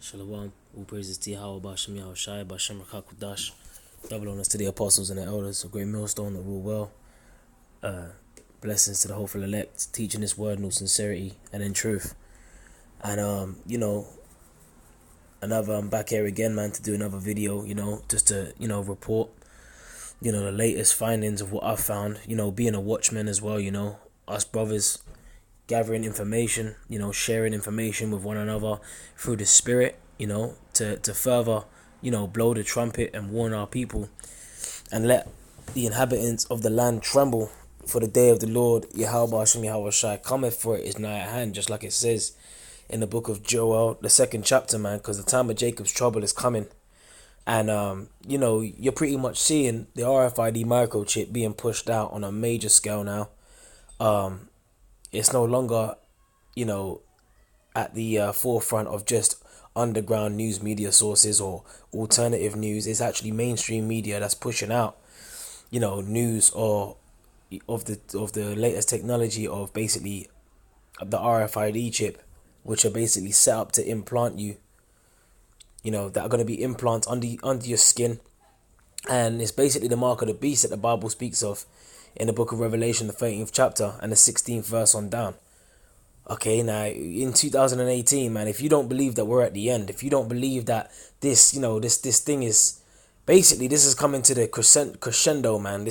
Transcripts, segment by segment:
Shalom. All praises to Yahweh, Bashem Yahushai, Bashem Rakakudash. Double honors to the apostles and the elders of Great Millstone that rule well. Blessings to the hopeful elect, teaching this word in all sincerity and in truth. And I'm back here again, man, to do another video, just to, report, the latest findings of what I've found, being a watchman as well, us brothers gathering information, sharing information with one another through the spirit, to further, blow the trumpet and warn our people and let the inhabitants of the land tremble, for the day of the Lord, Yahweh Hashem Yahweh Shai, cometh, for it is nigh at hand, just like it says in the book of Joel, the 2nd chapter, man, because the time of Jacob's trouble is coming. And, you're pretty much seeing the RFID microchip being pushed out on a major scale now. It's no longer, at the forefront of just underground news media sources or alternative news. It's actually mainstream media that's pushing out, news or of the latest technology of basically the RFID chip, which are basically set up to implant you, that are going to be implants under your skin. And it's basically the mark of the beast that the Bible speaks of in the book of Revelation, the 13th chapter and the 16th verse on down. Okay, now in 2018, man, if you don't believe that we're at the end, if you don't believe that this, this thing is basically, this is coming to the crescendo, man.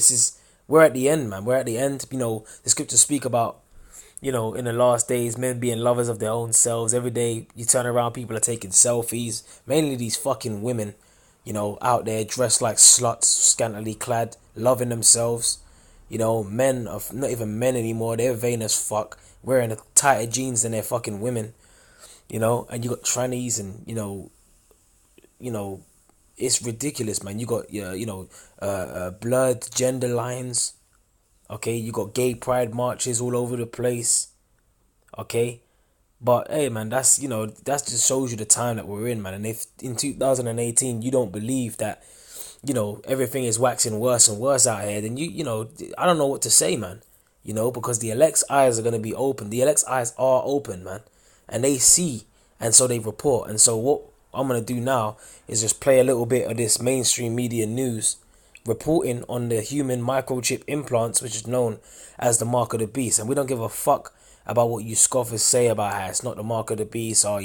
We're at the end, man. We're at the end. The scriptures speak about, in the last days, men being lovers of their own selves. Every day you turn around, people are taking selfies, mainly these fucking women, out there dressed like sluts, scantily clad, loving themselves. Men are not even men anymore. They're vain as fuck, wearing the tighter jeans than their fucking women. And you got trannies and, it's ridiculous, man. You got blurred gender lines. Okay, you got gay pride marches all over the place. Okay, but hey, man, that's that just shows you the time that we're in, man. And if in 2018 you don't believe that, everything is waxing worse and worse out here, then I don't know what to say, man. Because the elect's eyes are gonna be open. The elect's eyes are open, man, and they see, and so they report. And so what I'm gonna do now is just play a little bit of this mainstream media news reporting on the human microchip implants, which is known as the mark of the beast. And we don't give a fuck about what you scoffers say about how it's not the mark of the beast or at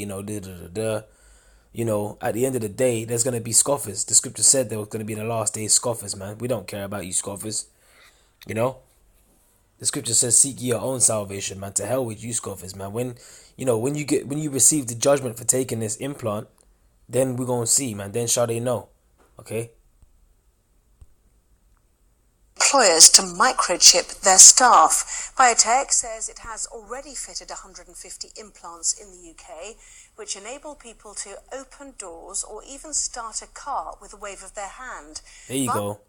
the end of the day, there's gonna be scoffers. The scripture said there was gonna be the last days scoffers, man. We don't care about you scoffers. The scripture says, seek ye your own salvation, man. To hell with you scoffers, man. When you receive the judgment for taking this implant, then we're gonna see, man. Then shall they know. Okay? Employers to microchip their staff. Biotech says it has already fitted 150 implants in the UK, which enable people to open doors or even start a car with a wave of their hand. There you go.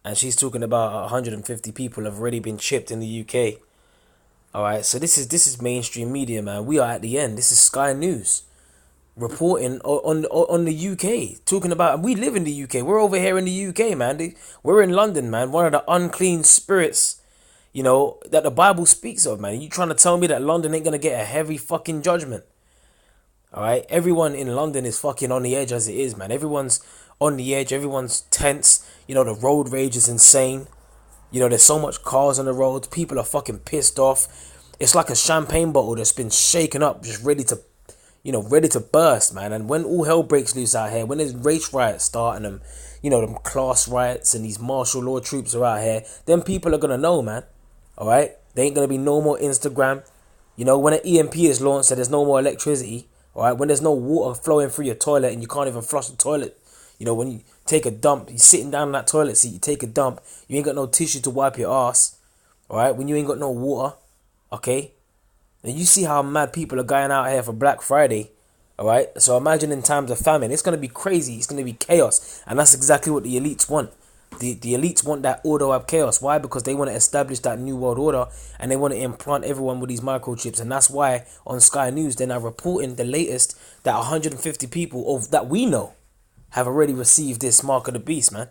And she's talking about 150 people have already been chipped in the UK. All right, so this is mainstream media, man. We are at the end. This is Sky News reporting on the UK, talking about, we live in the UK. We're over here in the UK, man. We're in London, man. One of the unclean spirits, that the Bible speaks of, man. You trying to tell me that London ain't gonna get a heavy fucking judgment? All right, everyone in London is fucking on the edge as it is, man. Everyone's on the edge. Everyone's tense. The road rage is insane. There's so much cars on the roads. People are fucking pissed off. It's like a champagne bottle that's been shaken up, just ready to burst, man. And when all hell breaks loose out here, when there's race riots starting them, them class riots and these martial law troops are out here, then people are gonna know, man. All right, there ain't gonna be no more Instagram. When an EMP is launched, so there's no more electricity. All right, when there's no water flowing through your toilet and you can't even flush the toilet. When you take a dump, you're sitting down in that toilet seat, you take a dump, you ain't got no tissue to wipe your ass. All right, when you ain't got no water, okay. And you see how mad people are going out here for Black Friday. All right, so imagine in times of famine, it's gonna be crazy. It's gonna be chaos, and that's exactly what the elites want. The elites want that order of chaos. Why? Because they want to establish that new world order, and they want to implant everyone with these microchips. And that's why on Sky News they're now reporting the latest that 150 people that we know have already received this mark of the beast, man.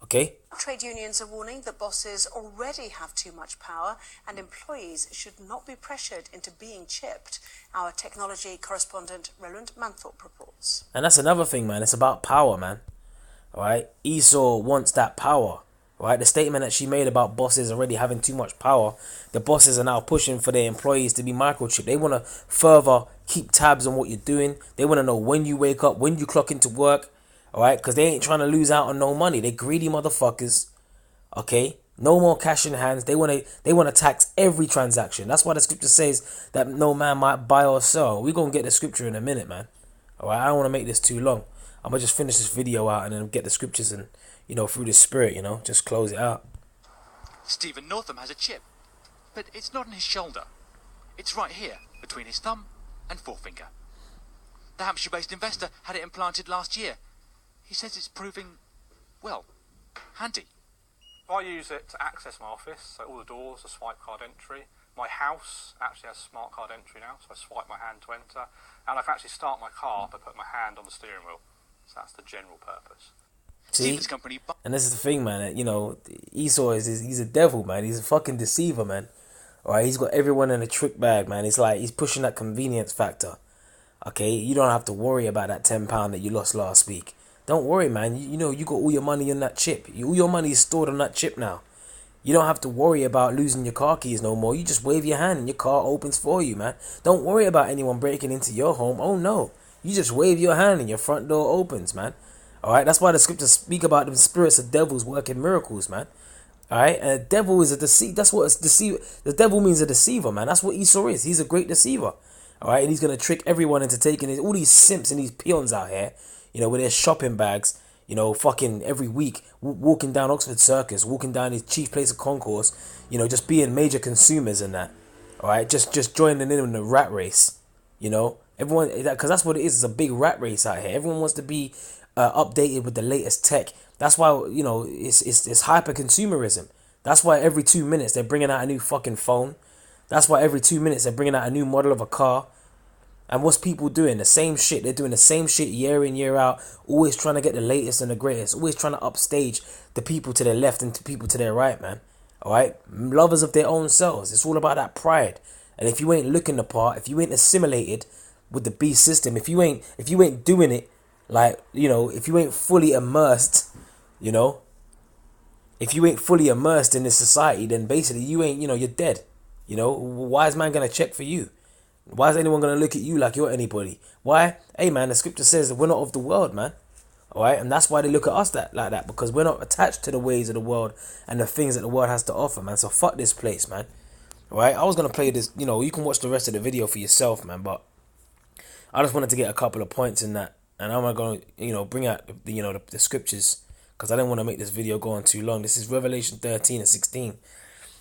Okay? Trade unions are warning that bosses already have too much power and employees should not be pressured into being chipped. Our technology correspondent Roland Manthorpe reports. And that's another thing, man. It's about power, man. Alright? Esau wants that power. Right? The statement that she made about bosses already having too much power, the bosses are now pushing for their employees to be microchipped. They want to further keep tabs on what you're doing. They want to know when you wake up, when you clock into work. Alright? Because they ain't trying to lose out on no money. They greedy motherfuckers. Okay? No more cash in hands. They want to tax every transaction. That's why the scripture says that no man might buy or sell. We're going to get the scripture in a minute, man. Alright? I don't want to make this too long. I'm going to just finish this video out and then get the scriptures and, through the spirit, just close it out. Stephen Northam has a chip, but it's not on his shoulder. It's right here, between his thumb and forefinger. The Hampshire-based investor had it implanted last year. He says it's proving, well, handy. I use it to access my office, so all the doors are swipe card entry. My house actually has smart card entry now, so I swipe my hand to enter. And I can actually start my car by putting my hand on the steering wheel. So that's the general purpose. See? And this is the thing, man. Esau he's a devil, man. He's a fucking deceiver, man. Alright, he's got everyone in a trick bag, man. It's like he's pushing that convenience factor. Okay, you don't have to worry about that £10 that you lost last week. Don't worry, man. You got all your money in that chip. All your money is stored on that chip now. You don't have to worry about losing your car keys no more. You just wave your hand and your car opens for you, man. Don't worry about anyone breaking into your home. Oh no. You just wave your hand and your front door opens, man. Alright, that's why the scriptures speak about the spirits of devils working miracles, man. Alright, and the devil is a deceiver. That's what it's deceiver. The devil means a deceiver, man. That's what Esau is. He's a great deceiver. Alright, and he's going to trick everyone into taking all these simps and these peons out here, with their shopping bags, fucking every week, walking down Oxford Circus, walking down his chief place of concourse, just being major consumers and that. Alright, just joining in the rat race, Everyone, because that's what it is. It's a big rat race out here. Everyone wants to be updated with the latest tech. That's why it's hyper consumerism. That's why every 2 minutes they're bringing out a new fucking phone. That's why every 2 minutes they're bringing out a new model of a car. And what's people doing? The same shit. They're doing the same shit year in, year out. Always trying to get the latest and the greatest. Always trying to upstage the people to their left and the people to their right, man. Alright? Lovers of their own selves. It's all about that pride. And if you ain't looking the part, if you ain't assimilated with the beast system, if you ain't doing it, like, if you ain't fully immersed, if you ain't fully immersed in this society, then basically you ain't, you're dead. Why is man going to check for you? Why is anyone going to look at you like you're anybody? Why? Hey, man, the scripture says that we're not of the world, man. All right? And that's why they look at us like that, because we're not attached to the ways of the world and the things that the world has to offer, man. So fuck this place, man. All right? I was going to play this, you can watch the rest of the video for yourself, man, but I just wanted to get a couple of points in that. And I'm going to, bring out, the scriptures, because I didn't want to make this video go on too long. This is Revelation 13:16.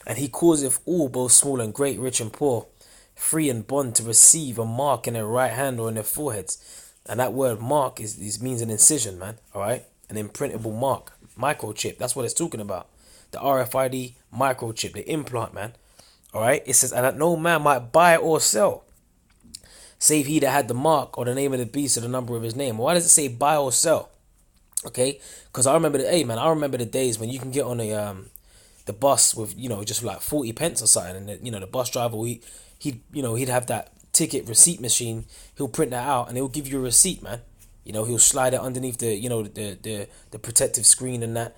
And he causeth all, both small and great, rich and poor, free and bond, to receive a mark in their right hand or in their foreheads. And that word mark means an incision, man. All right? An imprintable mark. Microchip. That's what it's talking about. The RFID microchip. The implant, man. All right? It says, and that no man might buy or sell, save he that had the mark or the name of the beast or the number of his name. Why does it say buy or sell? Okay? Because I remember the days when you can get on the bus with, just like 40 pence or something. And, the bus driver, he'd have that ticket receipt machine. He'll print that out and he'll give you a receipt, man. He'll slide it underneath the protective screen and that.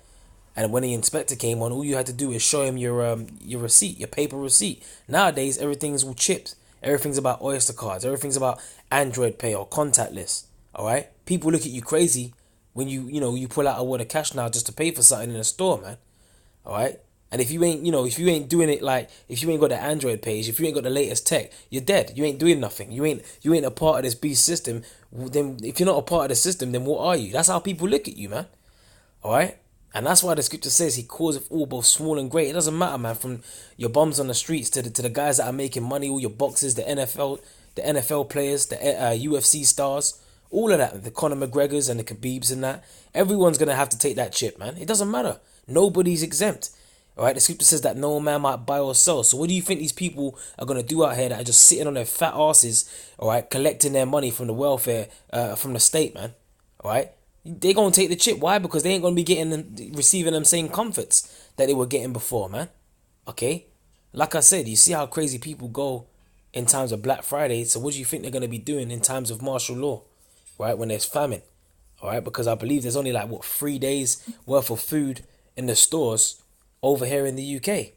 And when the inspector came on, all you had to do is show him your receipt, your paper receipt. Nowadays, everything's all chipped. Everything's about Oyster cards. Everything's about Android Pay or contactless. All right? People look at you crazy when you pull out a wad of cash now just to pay for something in a store, man. All right? And if you ain't doing it, like, if you ain't got the Android page, if you ain't got the latest tech, you're dead. You ain't doing nothing. You ain't a part of this beast system. Then if you're not a part of the system, then what are you? That's how people look at you, man. All right? And that's why the scripture says he causeth all, both small and great. It doesn't matter, man, from your bums on the streets to the guys that are making money, all your boxers, the NFL players, the UFC stars, all of that, the Conor McGregors and the Khabibs and that. Everyone's going to have to take that chip, man. It doesn't matter. Nobody's exempt. All right, the scripture says that no man might buy or sell. So what do you think these people are going to do out here that are just sitting on their fat asses, all right, collecting their money from the welfare, from the state, man? All right? they gonna take the chip. Why? Because they ain't gonna be receiving them same comforts that they were getting before, man. Okay, like I said, you see how crazy people go in times of Black Friday. So what do you think they're gonna be doing in times of martial law, right? When there's famine, all right? Because I believe there's only like 3 days worth of food in the stores over here in the UK.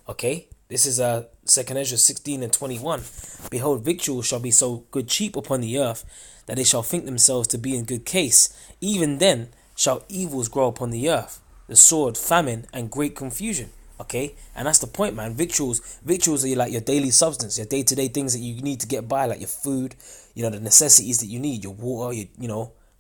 Okay, this is 2nd Ezra 16:21. Behold, victuals shall be so good cheap upon the earth, that they shall think themselves to be in good case. Even then shall evils grow upon the earth, the sword, famine, and great confusion. Okay, and that's the point, man. Victuals are like your daily substance, your day-to-day things that you need to get by, like your food, the necessities that you need, your water,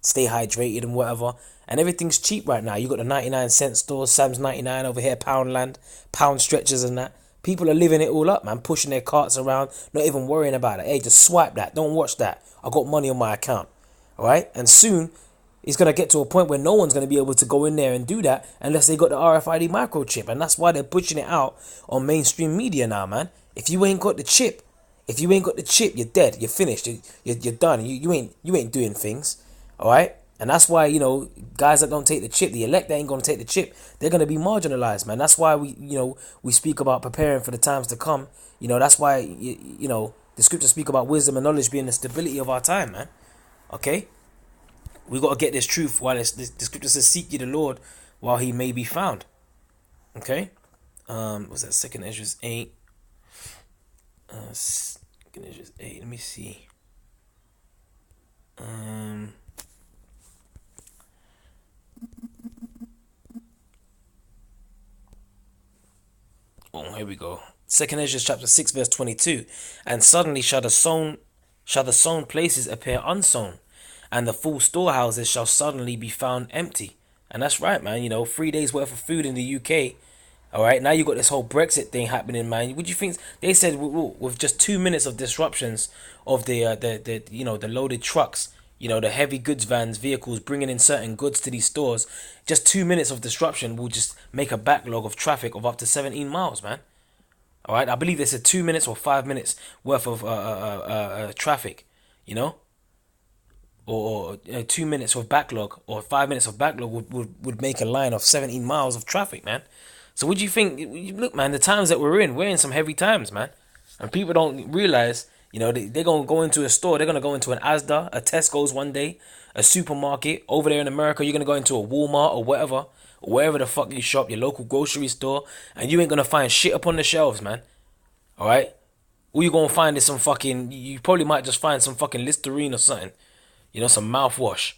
stay hydrated and whatever. And everything's cheap right now. You got the 99-cent stores, Sam's 99 over here, Poundland, Pound Stretchers and that. People are living it all up, man, pushing their carts around, not even worrying about it. Hey, just swipe that, don't watch that. I got money on my account, all right? And soon, it's going to get to a point where no one's going to be able to go in there and do that unless they got the RFID microchip. And that's why they're pushing it out on mainstream media now, man. If you ain't got the chip, you're dead. You're finished. You're done. You ain't doing things, all right? And that's why, guys that don't take the chip, the elect that ain't going to take the chip, they're going to be marginalized, man. That's why we speak about preparing for the times to come. That's why, the scriptures speak about wisdom and knowledge being the stability of our time, man. Okay? We got to get this truth while the scripture says, seek ye the Lord while he may be found. Okay? What's that? 2nd Ezra 8. 2nd Ezra 8. Let me see. Oh, here we go. 2nd Ezra chapter 6 verse 22. And suddenly shall the sown places appear unsown, and the full storehouses shall suddenly be found empty. And that's right, man. 3 days worth of food in the UK. All right, now you got this whole Brexit thing happening, man. What do you think? They said with just 2 minutes of disruptions of the loaded trucks, the heavy goods vans, vehicles bringing in certain goods to these stores, just 2 minutes of disruption will just make a backlog of traffic of up to 17 miles, man. All right, I believe they said 2 minutes or 5 minutes worth of traffic, or 2 minutes of backlog or 5 minutes of backlog would make a line of 17 miles of traffic, man. So what do you think? Look, man, the times that we're in some heavy times, man. And people don't realize, they're going to go into a store. They're going to go into an Asda, a Tesco's one day, a supermarket. Over there in America, you're going to go into a Walmart or whatever, or wherever the fuck you shop, your local grocery store, and you ain't going to find shit up on the shelves, man. All right? All you're going to find is you probably might just find some fucking Listerine or something. Some mouthwash,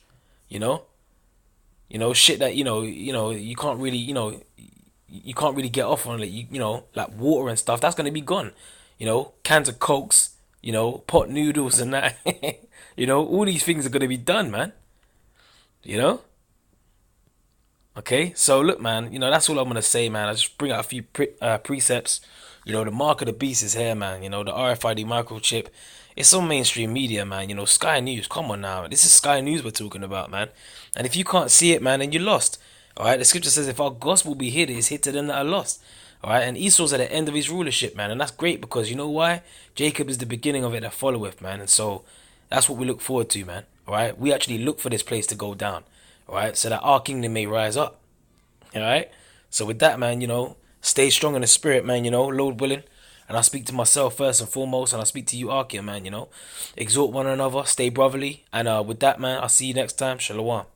shit that, you can't really, you can't really get off on it, like water and stuff. That's going to be gone. Cans of Cokes, pot noodles and that. All these things are going to be done, man. Okay, so look, man, that's all I'm going to say, man. I just bring out a few precepts. The mark of the beast is here, man. The RFID microchip. It's on mainstream media, man. Sky News. Come on now. This is Sky News we're talking about, man. And if you can't see it, man, then you're lost. All right. The scripture says, if our gospel be hid, it is hid to them that are lost. All right. And Esau's at the end of his rulership, man. And that's great because you know why? Jacob is the beginning of it that followeth, man. And so that's what we look forward to, man. All right. We actually look for this place to go down. All right. So that our kingdom may rise up. All right. So with that, man, stay strong in the spirit, man, Lord willing. And I speak to myself first and foremost, and I speak to you, Arkia, man, exhort one another, stay brotherly. And with that, man, I'll see you next time. Shalom.